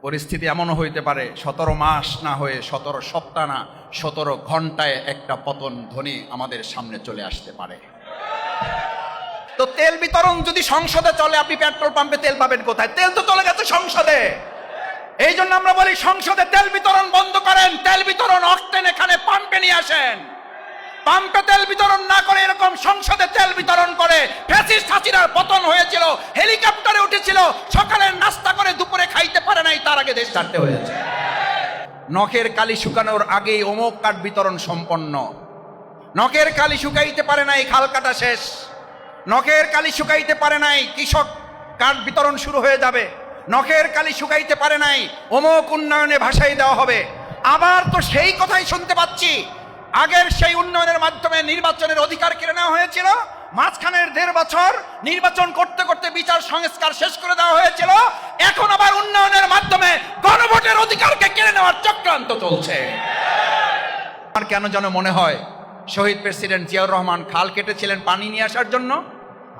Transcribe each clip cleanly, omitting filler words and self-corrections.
পরিস্থিতি এমনও হইতে পারে 17 মাস না হয়ে 17 সপ্তাহ না 17 ঘন্টায় একটা পতন ধ্বনি আমাদের সামনে চলে আসতে পারে। তো তেল বিতরণ যদি সংসদে চলে, আপনি পেট্রোল পাম্পে তেল পাবেন কোথায়? তেল তো চলে গেছে সংসদে। এই জন্য আমরা বলি সংসদে তেল বিতরণ বন্ধ করেন, তেল বিতরণ অক্টেন এখানে পাম্পে নিয়ে আসেন। পাম্পে তেল বিতরণ না করে এরকম সংসদে তেল বিতরণ করে ফ্যাসিস্ট হাসিনার পতন হয়েছিল। হেলিকপ্টারে উঠেছিল, সকালের নাস্তা করে দুপুরে খাইতে পারে নাই, তার আগে দেশ ছাড়তে হয়েছে। নখের কালি শুকানোর আগেই অমুক কাঠ বিতরণ সম্পন্ন। নখের কালি শুকাইতে পারে নাই, খাল কাটা শেষ। নখের কালি শুকাইতে পারে নাই, কৃষক কাঠ বিতরণ শুরু হয়ে যাবে। নখের কালি শুকাইতে পারে নাই, অমুক উন্নয়নে ভাসাই দেওয়া হবে। আবার তো সেই কথাই শুনতে পাচ্ছি, আগের সেই উন্নয়নের মাধ্যমে নির্বাচনের অধিকার কেড়ে নেওয়া হয়েছিল, মাঝখানের 1.5 বছর নির্বাচন করতে করতে বিচার সংস্কার শেষ করে দেওয়া হয়েছিল, এখন আবার উন্নয়নের মাধ্যমে গণভোটের অধিকারকে কেড়ে নেওয়ার চক্রান্ত চলছে। আর কেন যেন মনে হয় শহীদ প্রেসিডেন্ট জিয়াউর রহমান খাল কেটেছিলেন পানি নিয়ে আসার জন্য,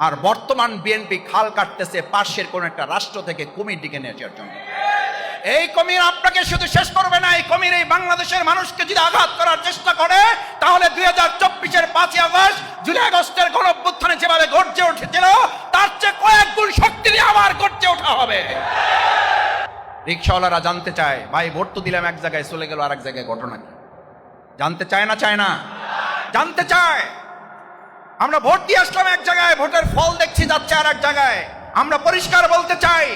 আর বর্তমান বিএনপি খাল কাটতেছে পাশের কোন একটা রাষ্ট্র থেকে কুমির ডেকে নিয়ে আসার জন্য। এই কুমির আপনাকে শুধু শেষ করবে না, এই কুমির এই বাংলাদেশের মানুষকে যদি আঘাত করার চেষ্টা করে, তাহলে 2024-এর 5ই আগস্ট, জুলাই আগস্টের গণঅভ্যুত্থানে যেভাবে গর্জে উঠেছিল, তার চেয়ে কয়েক গুণ শক্তি দিয়ে আবার গর্জে ওঠা হবে। রিকশাওয়ালারা জানতে চায়, ভাই ভোট তো দিলাম এক জায়গায়, চলে গেল আর এক জায়গায়, ঘটনা কি? জানতে চায় না? চায় না? জানতে চায়। আমরা ভোট দিয়ে আসলাম এক জায়গায়, ভোটের ফল দেখছি যাচ্ছে আর এক জায়গায়। আমরা পরিষ্কার বলতে চাই,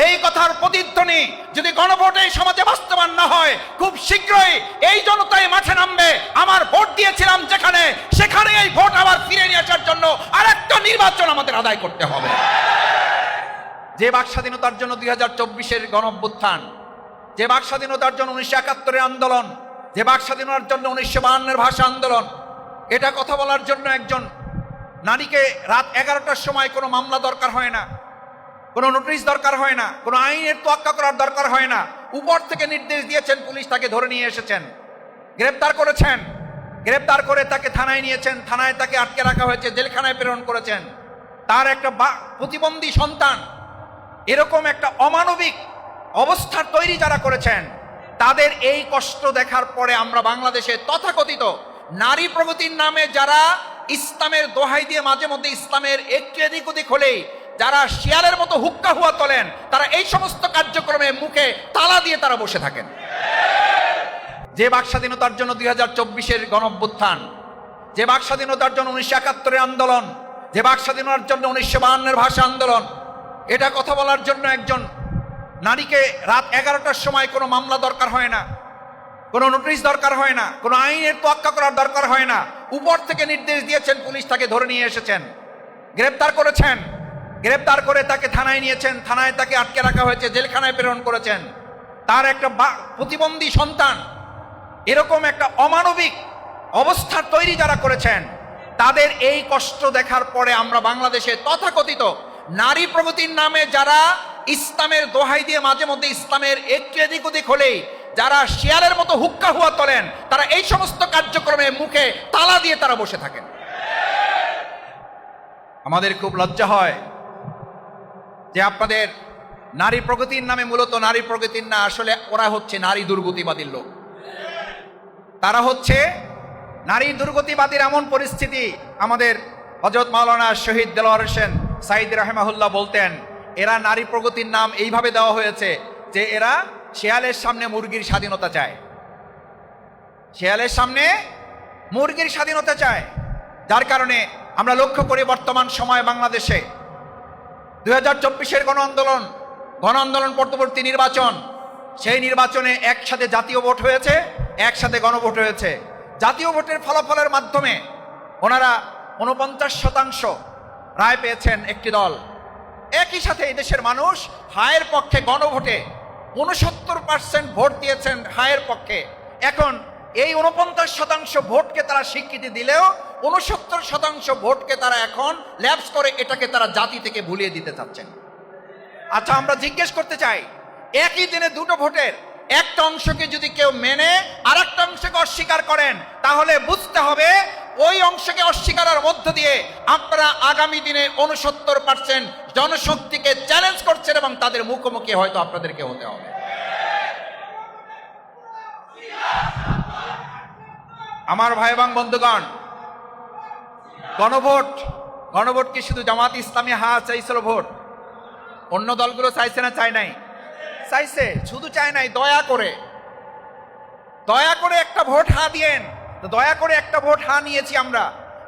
এই কথার প্রতিধ্বনি যদি গণভোটে এই সমাজে বাস্তবায়ন না হয়, খুব শীঘ্রই এই জনতাই মাঠে নামবে। আমার ভোট দিয়েছিলাম যেখানে, সেখানে এই ভোট আবার ফিরে নিয়ে আসার জন্য আরেকটা নির্বাচন আমাদের আদায় করতে হবে। যে বাক স্বাধীনতার জন্য 2024-এর গণঅভ্যুত্থান, যে বাক স্বাধীনতার জন্য 1971-এর আন্দোলন, যে বাক স্বাধীনতার জন্য 1952-এর ভাষা আন্দোলন, এটা কথা বলার জন্য একজন নারীকে রাত 11টার সময় কোনো মামলা দরকার হয় না, কোনো নোটিশ দরকার হয় না, কোনো আইনের তোয়াক্কা করার দরকার হয় না। উপর থেকে নির্দেশ দিয়েছেন, পুলিশ তাকে ধরে নিয়ে এসেছেন, গ্রেপ্তার করেছেন, গ্রেপ্তার করে তাকে থানায় নিয়েছেন, থানায় তাকে আটকে রাখা হয়েছে, জেলখানায় প্রেরণ করেছেন। তার একটা প্রতিবন্ধী সন্তান, এরকম একটা অমানবিক অবস্থার তৈরি যারা করেছেন, তাদের এই কষ্ট দেখার পরে আমরা বাংলাদেশে তথাকথিত নারী প্রগতির নামে যারা ইসলামের দোহাই দিয়ে মাঝে মধ্যে ইসলামের একটু এদিক ওদিক হলেই যারা শিয়ালের মতো হুক্কা হুয়া তোলেন, তারা এই সমস্ত কার্যক্রমে মুখে তালা দিয়ে তারা বসে থাকেন। যে বাক স্বাধীনতার জন্য 2024-এর গণঅভ্যুত্থান, যে বাক স্বাধীনতার জন্য 1971-এর আন্দোলন, যে বাক স্বাধীনতার জন্য 1952-এর ভাষা আন্দোলন, এটা কথা বলার জন্য একজন নারীকে রাত 11টার সময় কোনো মামলা দরকার হয় না, কোনো নোটিশ দরকার হয় না, কোনো আইনের তোয়াক্কা করার দরকার হয় না। উপর থেকে নির্দেশ দিয়েছেন, পুলিশ তাকে ধরে নিয়ে এসেছেন, গ্রেপ্তার করেছেন, গ্রেপ্তার করে তাকে থানায় নিয়েছেন, থানায় তাকে আটকে রাখা হয়েছে, জেলখানায় প্রেরণ করেছেন। তার একটা প্রতিবন্ধী সন্তান, এরকম একটা অমানবিক অবস্থার তৈরি যারা করেছেন, তাদের এই কষ্ট দেখার পরে আমরা বাংলাদেশে তথাকথিত নারী প্রগতির নামে যারা ইসলামের দোহাই দিয়ে মাঝে মধ্যে ইসলামের একটু এদিক ওদিক হলেই যারা শিয়ালের মতো হুক্কা হুয়া তোলেন, তারা এই সমস্ত কার্যক্রমে মুখে তালা দিয়ে তারা বসে থাকেন। আমাদের খুব লজ্জা হয় যে আপনাদের নারী প্রগতির নামে, মূলত নারী প্রগতির না, আসলে ওরা হচ্ছে নারী দুর্গতিবাদীর লোক। তারা হচ্ছে নারী দুর্গতিবাদীর এমন পরিস্থিতি, আমাদের হযরত মাওলানা শহীদ দেলোয়ার হোসেন সাঈদী রাহিমাহুল্লাহ বলতেন, এরা নারী প্রগতির নাম এইভাবে দেওয়া হয়েছে যে এরা শেয়ালের সামনে মুরগির স্বাধীনতা চায়, শেয়ালের সামনে মুরগির স্বাধীনতা চায়। যার কারণে আমরা লক্ষ্য করি বর্তমান সময় বাংলাদেশে 2024-এর গণ আন্দোলন পরবর্তী নির্বাচন, সেই নির্বাচনে একসাথে জাতীয় ভোট হয়েছে, একসাথে গণভোট হয়েছে। জাতীয় ভোটের ফলাফলের মাধ্যমে ওনারা 49% রায় পেয়েছেন একটি দল। একই সাথে এই দেশের মানুষ হায়ের পক্ষে গণভোটে 69% ভোট দিয়েছেন হায়ের পক্ষে। এখন এই 49% ভোটকে তারা স্বীকৃতি দিলেও 69% ভোটকে তারা এখন ল্যাপস করে এটাকে তারা জাতি থেকে ভুলিয়ে দিতে চাচ্ছেন। আচ্ছা, আমরা জিজ্ঞেস করতে চাই, একই দিনে দুটো ভোটের একটা অংশকে যদি কেউ মেনে আর একটা অংশকে অস্বীকার করেন, তাহলে বুঝতে হবে ওই অংশকে অস্বীকারের মধ্য দিয়ে আপনারা আগামী দিনে 69% জনশক্তিকে চ্যালেঞ্জ করছেন এবং তাদের মুখোমুখি হয়তো আপনাদেরকে হতে হবে। আমার ভাই এবং বন্ধুগণ, গণভোট কি শুধু জামাত ইসলামী চাইছিল ভোট? অন্য দলগুলো চাইছে না চায় নাই? চাইছে, শুধু চায় নাই, দয়া করে একটা ভোট দিয়েন। তো দয়া করে একটা ভোট নিয়েছি আমরা।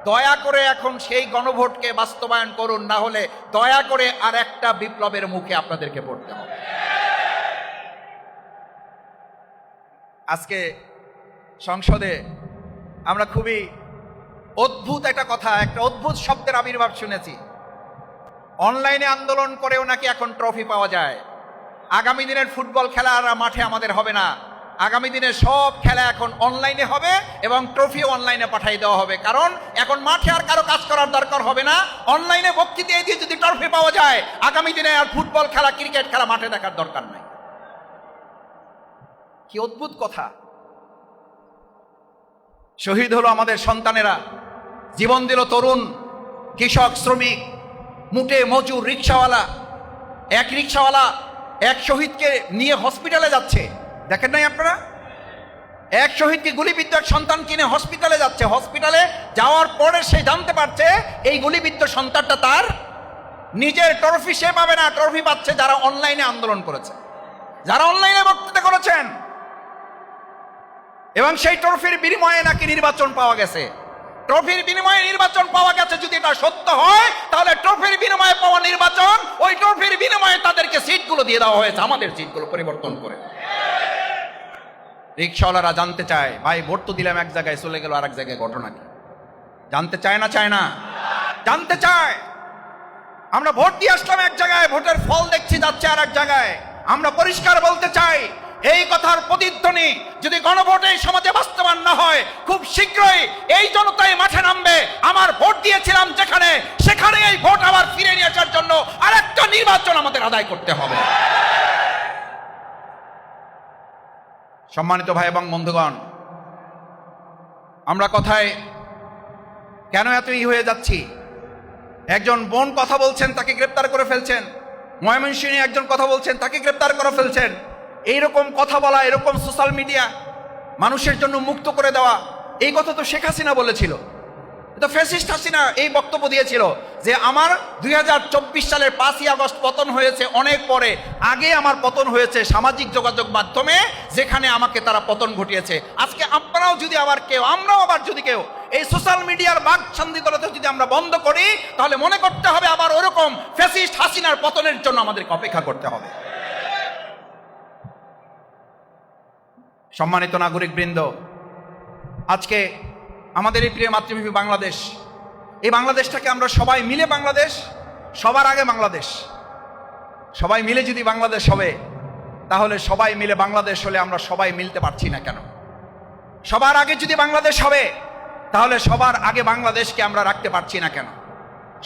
দয়া করে এখন সেই গণভোটকে বাস্তবায়ন করুন, না হলে দয়া করে আর একটা বিপ্লবের মুখে আপনাদেরকে পড়তে হবে। আজকে সংসদে আমরা খুবই অদ্ভুত একটা কথা, একটা অদ্ভুত শব্দের আবির্ভাব শুনেছি। অনলাইনে আন্দোলন করেও নাকি এখন ট্রফি পাওয়া যায়। আগামী দিনের ফুটবল খেলা আর মাঠে আমাদের হবে না, আগামী দিনের সব খেলা এখন অনলাইনে হবে এবং ট্রফিও অনলাইনে পাঠিয়ে দেওয়া হবে। কারণ এখন মাঠে আর কারো কাজ করার দরকার হবে না, অনলাইনে বক্তৃতা দিয়ে যদি ট্রফি পাওয়া যায়, আগামী দিনে আর ফুটবল খেলা, ক্রিকেট খেলা মাঠে দেখার দরকার নাই। কি অদ্ভুত কথা! শহীদ হলো আমাদের সন্তানেরা, জীবন দিল তরুণ, কৃষক, শ্রমিক, মুটে মজুর, রিক্সাওয়ালা। এক রিক্সাওয়ালা এক শহীদকে নিয়ে হসপিটালে যাচ্ছে, দেখেন নাই আপনারা? এক শহীদকে গুলিবিদ্ধ এক সন্তান কিনে হসপিটালে যাচ্ছে। হসপিটালে যাওয়ার পরে সে জানতে পারছে এই গুলিবিদ্ধ সন্তানটা তার নিজের। ট্রফি সে পাবে না, ট্রফি পাচ্ছে যারা অনলাইনে আন্দোলন করেছে, যারা অনলাইনে বক্তৃতা করেছেন। এবং সেই ট্রফির বিনিময়ে নাকি নির্বাচন পাওয়া গেছে। ট্রফির বিনিময়ে নির্বাচন পাওয়া গেছে, যদি এটা সত্য হয় তাহলে ট্রফির বিনিময়ে পাওয়া নির্বাচন, ওই ট্রফির বিনিময়ে তাদেরকে সিটগুলো দিয়ে দেওয়া হয়েছে, আমাদের সিটগুলো পরিবর্তন করে। রিক্সাওয়ালারা জানতে চায়, ভাই ভোট তো দিলাম এক জায়গায়, চলে গেল আর এক জায়গায়, ঘটনা কি? জানতে চায় না চায় না? জানতে চায়। আমরা ভোট দিয়ে আসলাম এক জায়গায়, ভোটের ফল দেখছি যাচ্ছে আর এক জায়গায়। আমরা পরিষ্কার বলতে চাই, এই কথার প্রতিধ্বনি যদি গণভোটে এই সমাজে বাস্তবায়ন না হয়, খুব শীঘ্রই এই জনতাই মাঠে নামবে। আমার ভোট দিয়েছিলাম যেখানে, সেখানে এই ভোট আবার ফিরে নিয়ে আসার জন্য আরেকটা নির্বাচন আমাদের আদায় করতে হবে। সম্মানিত ভাই এবং বন্ধুগণ, আমরা কথায় কেন এত হয়ে যাচ্ছি? একজন বোন কথা বলছেন, তাকে গ্রেপ্তার করে ফেলছেন। ময়মনসিংহে একজন কথা বলছেন, তাকে গ্রেপ্তার করে ফেলছেন। এইরকম কথা বলা, এরকম সোশ্যাল মিডিয়া মানুষের জন্য মুক্ত করে দেওয়া, এই কথা তো শেখ হাসিনা বলেছিল। তো ফ্যাসিস্ট হাসিনা এই বক্তব্য দিয়েছিল যে আমার 2024 সালের 5ই আগস্ট পতন হয়েছে অনেক পরে, আগে আমার পতন হয়েছে সামাজিক যোগাযোগ মাধ্যমে, যেখানে আমাকে তারা পতন ঘটিয়েছে। আজকে আপনারাও যদি আবার কেউ, আমরাও আবার যদি কেউ এই সোশ্যাল মিডিয়ার বাক সান্দিকতা যদি আমরা বন্ধ করি, তাহলে মনে করতে হবে আবার ওরকম ফ্যাসিস্ট হাসিনার পতনের জন্য আমাদেরকে অপেক্ষা করতে হবে। সম্মানিত নাগরিক বৃন্দ, আজকে আমাদের এই প্রিয় মাতৃভূমি বাংলাদেশ, এই বাংলাদেশটাকে আমরা সবাই মিলে বাংলাদেশ, সবার আগে বাংলাদেশ, সবাই মিলে যদি বাংলাদেশ হবে, তাহলে সবাই মিলে বাংলাদেশ হলে আমরা সবাই মিলতে পারছি না কেন? সবার আগে যদি বাংলাদেশ হবে, তাহলে সবার আগে বাংলাদেশকে আমরা রাখতে পারছি না কেন?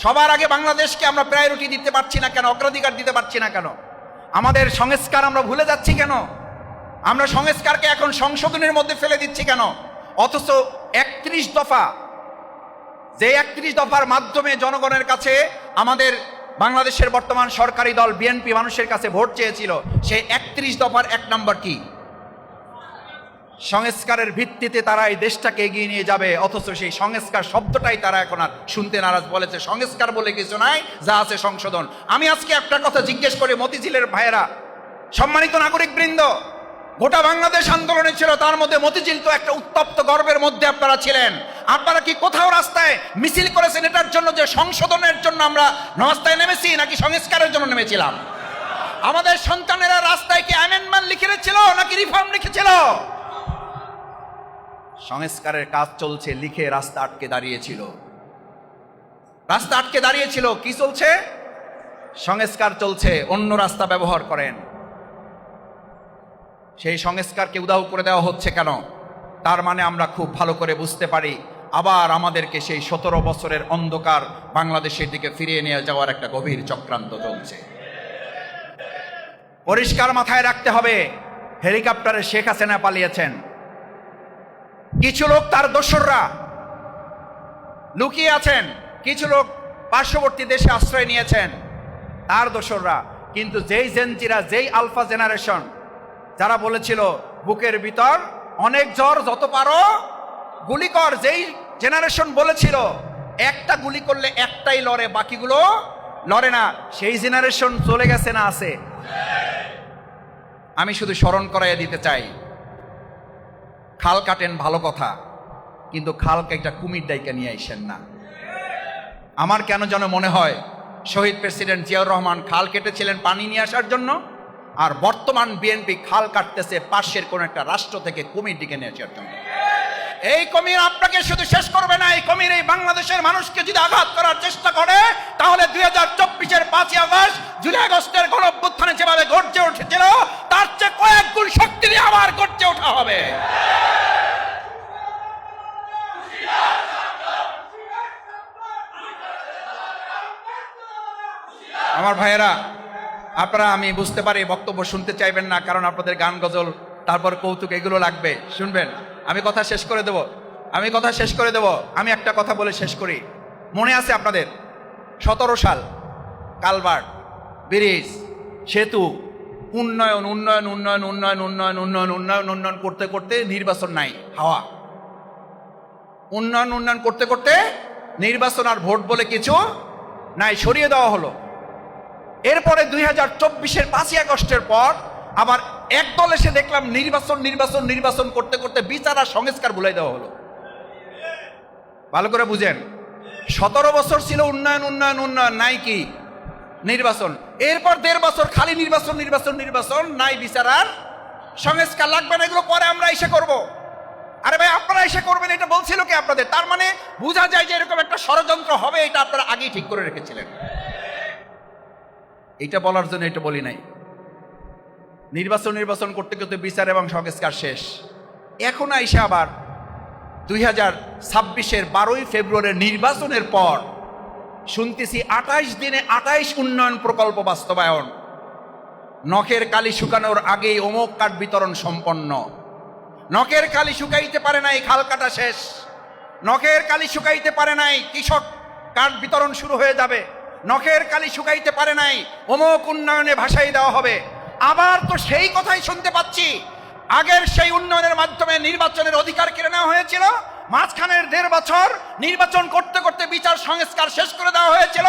সবার আগে বাংলাদেশকে আমরা প্রায়োরিটি দিতে পারছি না কেন? অগ্রাধিকার দিতে পারছি না কেন? আমাদের সংস্কার আমরা ভুলে যাচ্ছি কেন? আমরা সংস্কারকে এখন সংশোধনের মধ্যে ফেলে দিচ্ছি কেন? অথচ 31 দফা, যে 31 দফার মাধ্যমে জনগণের কাছে আমাদের বাংলাদেশের বর্তমান সরকারি দল বিএনপি মানুষের কাছে ভোট চেয়েছিল, সেই 31 দফার 1 নম্বর কি? সংস্কারের ভিত্তিতে তারা এই দেশটাকে এগিয়ে নিয়ে যাবে। অথচ সেই সংস্কার শব্দটাই তারা এখন আর শুনতে নারাজ। বলেছে সংস্কার বলে কিছু নাই, যা আছে সংশোধন। আমি আজকে একটা কথা জিজ্ঞেস করি মতিঝিলের ভাইয়েরা, সম্মানিত নাগরিক বৃন্দ, গোটা বাংলাদেশ আন্দোলনে ছিল, তার মধ্যে মতিঝিল তো একটা উত্তপ্ত গর্বের মধ্যে আপনারা ছিলেন। আপনারা কি কোথাও রাস্তায় মিছিল করেছেন এটার জন্য যে সংশোধনের জন্য আমরা রাস্তায় নেমেছি, নাকি সংস্কারের জন্য নেমেছিলাম? আমাদের সন্তানেরা রাস্তায় কি অ্যামেন্ডমেন্ট লিখেছিল নাকি রিফর্ম লিখেছিল? সংস্কারের কাজ চলছে, লিখে রাস্তা আটকে দাঁড়িয়েছিল। রাস্তা আটকে দাঁড়িয়েছিল, কি চলছে? সংস্কার চলছে, অন্য রাস্তা ব্যবহার করেন। সেই সংস্কারকে উধাও করে দেওয়া হচ্ছে কেন? তার মানে আমরা খুব ভালো করে বুঝতে পারি, আবার আমাদেরকে সেই 17 বছরের অন্ধকার বাংলাদেশের দিকে ফিরিয়ে নিয়ে যাওয়ার একটা গভীর চক্রান্ত চলছে। পরিষ্কার মাথায় রাখতে হবে, হেলিকপ্টারে শেখ হাসিনা পালিয়েছেন, কিছু লোক তার দোসররা লুকিয়ে আছেন, কিছু লোক পার্শ্ববর্তী দেশে আশ্রয় নিয়েছেন, তার দোসররা। কিন্তু যেই জেনজিরা, যেই আলফা জেনারেশন যারা বলেছিল বুকের ভিতর অনেক জ্বর, যত পারো গুলি কর, যেই জেনারেশন বলেছিল একটা গুলি করলে একটাই লড়ে, বাকিগুলো লড়ে না, সেই জেনারেশন চলে গেছে না আছে? আমি শুধু স্মরণ করাইয়া দিতে চাই, খাল কাটেন ভালো কথা, কিন্তু খালকে একটা কুমির ডাইকা নিয়ে আইসেন না। আমার কেন যেন মনে হয় শহীদ প্রেসিডেন্ট জিয়াউর রহমান খাল কেটেছিলেন পানি নিয়ে আসার জন্য, আর বর্তমান বিএনপি খাল কাটতেছে পাশের কোন একটা রাষ্ট্র থেকে কুমির ডেকে নিয়ে আসার জন্য। এই কুমির আপনাকে শুধু শেষ করবে না, এই কুমির এই বাংলাদেশের মানুষকে যদি আঘাত করার চেষ্টা করে, তাহলে 2024-এর 5ই আগস্ট, জুলাই আগস্টের গণঅভ্যুত্থানে যেভাবে গর্জে উঠেছিল, তার চেয়ে কয়েক গুণ শক্তি দিয়ে আবার গর্জে ওঠা হবে। আমার ভাইয়েরা, আপনারা, আমি বুঝতে পারি বক্তব্য শুনতে চাইবেন না, কারণ আপনাদের গান গজল, তারপর কৌতুক, এগুলো লাগবে, শুনবেন। আমি কথা শেষ করে দেব। আমি একটা কথা বলে শেষ করি। মনে আছে আপনাদের 17 সাল কালভার্ট, ব্রিজ, সেতু, উন্নয়ন করতে করতে নির্বাচন নাই, হাওয়া। উন্নয়ন করতে করতে নির্বাচন আর ভোট বলে কিছু নাই, সরিয়ে দেওয়া হলো। এরপরে 2024-এর 5ই আগস্টের পর আবার একদল এসে দেখলাম নির্বাচন করতে করতে বিচার আর সংস্কার ভুলাই দেওয়া হলো। ভালো করে বুঝেন, 17 বছর ছিল উন্নয়ন, নাই কি নির্বাচন। এরপর 1.5 বছর খালি নির্বাচন, নাই বিচার আর সংস্কার। লাগবে না, এগুলো পরে আমরা এসে করব। আরে ভাই, আপনারা এসে করবেন, এটা বলছিল কি আপনাদের? তার মানে বোঝা যায় যে এরকম একটা ষড়যন্ত্র হবে, এটা আপনারা আগেই ঠিক করে রেখেছিলেন। এটা বলার জন্য এটা বলি নাই। নির্বাচন করতে করতে বিচার এবং সংস্কার শেষ। এখন আইসা আবার 2026-এর 12ই ফেব্রুয়ারি নির্বাচনের পর শুনতেছি 28 দিনে 28 উন্নয়ন প্রকল্প বাস্তবায়ন। নখের কালি শুকানোর আগেই অমোক কার্ড বিতরণ সম্পন্ন। নখের কালি শুকাইতে পারে নাই, খাল কাটা শেষ। নখের কালি শুকাইতে পারে নাই, কৃষক কার্ড বিতরণ শুরু হয়ে যাবে। নখের কালি শুকাইতে পারে নাই, অমোক উন্নয়নে ভাসাই দেওয়া হবে। আবার তো সেই কথাই শুনতে পাচ্ছি, আগের সেই উন্নয়নের মাধ্যমে নির্বাচনের অধিকার কেড়ে নেওয়া হয়েছিল, মাঝখানের 1.5 বছর নির্বাচন করতে করতে বিচার সংস্কার শেষ করে দেওয়া হয়েছিল।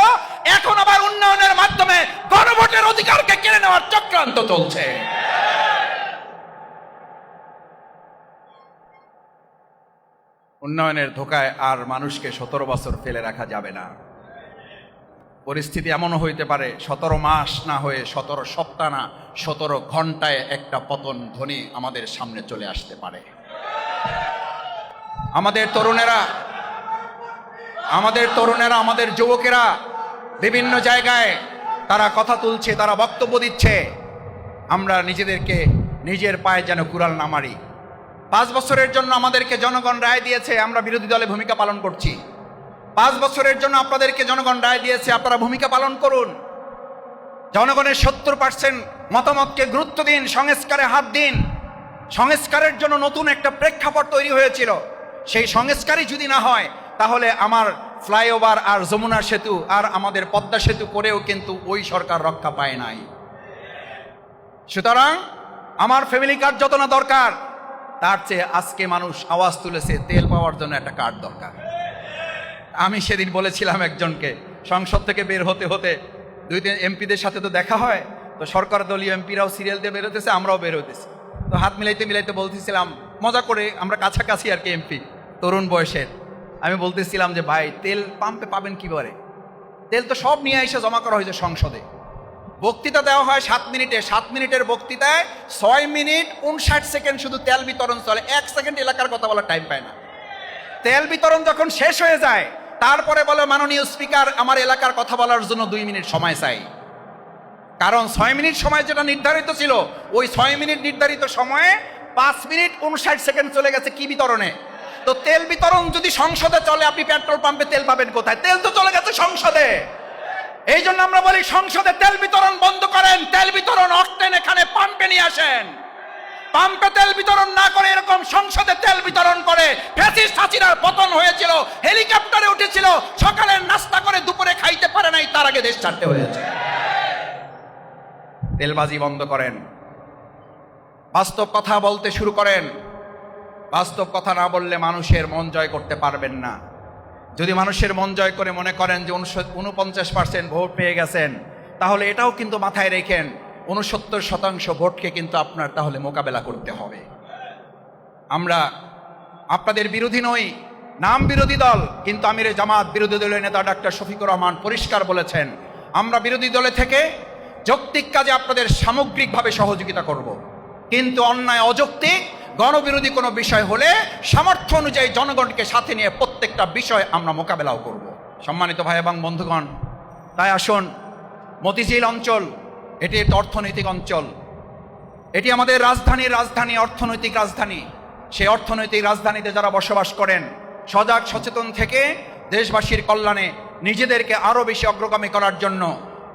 এখন আবার উন্নয়নের মাধ্যমে গণভোটের অধিকারকে কেড়ে নেওয়ার চক্রান্ত চলছে। উন্নয়নের ধোকায় আর মানুষকে 17 বছর ফেলে রাখা যাবে না। পরিস্থিতি এমনও হইতে পারে 17 মাস না হয়ে 17 সপ্তাহ না, 17 ঘন্টায় একটা পতন ধ্বনি আমাদের সামনে চলে আসতে পারে। আমাদের তরুণেরা, আমাদের যুবকেরা বিভিন্ন জায়গায় তারা কথা তুলছে, তারা বক্তব্য দিচ্ছে। আমরা নিজেদেরকে নিজের পায়ে যেন কুড়াল না মারি। 5 বছরের জন্য আমাদেরকে জনগণ রায় দিয়েছে, আমরা বিরোধী দলে ভূমিকা পালন করছি। 5 বছরের জন্য আপনাদেরকে জনগণ রায় দিয়েছে, আপনারা ভূমিকা পালন করুন। জনগণের 70% মতামতকে গুরুত্ব দিন, সংস্কারে হাত দিন। সংস্কারের জন্য নতুন একটা প্রেক্ষাপট তৈরি হয়েছিল, সেই সংস্কারই যদি না হয়, তাহলে আমার ফ্লাইওভার আর যমুনা সেতু আর আমাদের পদ্মা সেতু করেও কিন্তু ওই সরকার রক্ষা পায় নাই। সুতরাং আমার ফ্যামিলি কার্ড যত না দরকার, তার চেয়ে আজকে মানুষ আওয়াজ তুলেছে তেল পাওয়ার জন্য একটা কার্ড দরকার। আমি সেদিন বলেছিলাম একজনকে, সংসদ থেকে বের হতে হতে 2-3 এমপিদের সাথে তো দেখা হয়, তো সরকার দলীয় এমপিরাও সিরিয়াল দিয়ে বের হতেছে, আমরাও বের হতেছি। তো হাত মিলাইতে বলতেছিলাম, মজা করে, আমরা কাছাকাছি আর কি এমপি, তরুণ বয়সের। আমি বলতেছিলাম যে ভাই, তেল পাম্পে পাবেন কি করে? তেল তো সব নিয়ে এসে জমা করা হয়েছে সংসদে। বক্তৃতা দেওয়া হয় 7 মিনিটে, 7 মিনিটের বক্তৃতায় 6 মিনিট 59 সেকেন্ড শুধু তেল বিতরণ চলে। 1 সেকেন্ড এলাকার কথা বলার টাইম পায় না। তেল বিতরণ যখন শেষ হয়ে যায়, তারপরে বলে মাননীয় স্পিকার, আমার এলাকার কথা বলার জন্য 2 মিনিট সময় চাই। কারণ 6 মিনিট সময় যেটা নির্ধারিত ছিল, ওই 6 মিনিট নির্ধারিত সময়ে 5 মিনিট 59 সেকেন্ড চলে গেছে কি বিতরণে? তো তেল বিতরণ যদি সংসদে চলে, আপনি পেট্রোল পাম্পে তেল পাবেন কোথায়? তেল তো চলে গেছে সংসদে। এই জন্য আমরা বলি, সংসদে তেল বিতরণ বন্ধ করেন, তেল বিতরণ অক্টেন এখানে পাম্পে নিয়ে আসেন। পাম্পে তেল বিতরণ না করে এরকম সংসদে তেল বিতরণ করে ফ্যাসিস্ট হাসিনার পতন হয়েছিল। হেলিকপ্টারে উঠেছিল, সকালের নাস্তা করে দুপুরে খাইতে পারে নাই, তার আগে দেশ ছাড়তে হয়েছে। তেলবাজি বন্ধ করেন, বাস্তব কথা বলতে শুরু করেন। বাস্তব কথা না বললে মানুষের মন জয় করতে পারবেন না। যদি মানুষের মন জয় করে মনে করেন যে 49% ভোট পেয়ে গেছেন, তাহলে এটাও কিন্তু মাথায় রেখেন 69% ভোটকে কিন্তু আপনার তাহলে মোকাবেলা করতে হবে। আমরা আপনাদের বিরোধী নই, নাম বিরোধী দল, কিন্তু আমিরে জামাত বিরোধী দলের নেতা ডাক্তার শফিকুর রহমান পরিষ্কার বলেছেন, আমরা বিরোধী দলে থেকে যৌক্তিক কাজে আপনাদের সামগ্রিকভাবে সহযোগিতা করব, কিন্তু অন্যায় অযৌক্তিক গণবিরোধী কোনো বিষয় হলে সামর্থ্য অনুযায়ী জনগণকে সাথে নিয়ে প্রত্যেকটা বিষয় আমরা মোকাবেলাও করব। সম্মানিত ভাই এবং বন্ধুগণ, তাই আসুন, মতিঝিল অঞ্চল এটি একটি অর্থনৈতিক অঞ্চল, এটি আমাদের রাজধানী, অর্থনৈতিক রাজধানী। সেই অর্থনৈতিক রাজধানীতে যারা বসবাস করেন, সজাগ সচেতন থেকে দেশবাসীর কল্যাণে নিজেদেরকে আরও বেশি অগ্রগামী করার জন্য,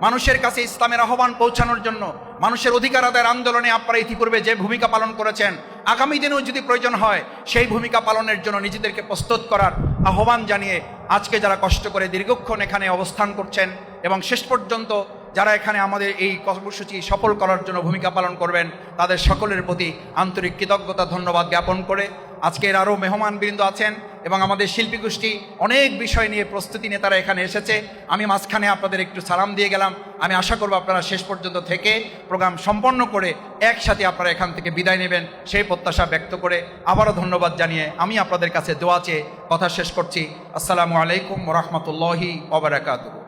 মানুষের কাছে ইসলামের আহ্বান পৌঁছানোর জন্য, মানুষের অধিকার আদায়ের আন্দোলনে আপনারা ইতিপূর্বে যে ভূমিকা পালন করেছেন, আগামী দিনেও যদি প্রয়োজন হয় সেই ভূমিকা পালনের জন্য নিজেদেরকে প্রস্তুত করার আহ্বান জানিয়ে আজকে যারা কষ্ট করে দীর্ঘক্ষণ এখানে অবস্থান করছেন এবং শেষ পর্যন্ত যারা এখানে আমাদের এই কর্মসূচি সফল করার জন্য ভূমিকা পালন করবেন, তাদের সকলের প্রতি আন্তরিক কৃতজ্ঞতা ধন্যবাদ জ্ঞাপন করে আজকের আরও মেহমানবৃন্দ আছেন এবং আমাদের শিল্পী গোষ্ঠী অনেক বিষয় নিয়ে প্রস্তুতি নিয়ে তারা এখানে এসেছে। আমি মাঝখানে আপনাদের একটু সালাম দিয়ে গেলাম। আমি আশা করব আপনারা শেষ পর্যন্ত থেকে প্রোগ্রাম সম্পন্ন করে একসাথে আপনারা এখান থেকে বিদায় নেবেন, সেই প্রত্যাশা ব্যক্ত করে আবারও ধন্যবাদ জানিয়ে আমি আপনাদের কাছে দোয়া চেয়ে কথা শেষ করছি। আসসালামু আলাইকুম ওয়া রাহমাতুল্লাহি ওয়া বারাকাতুহু।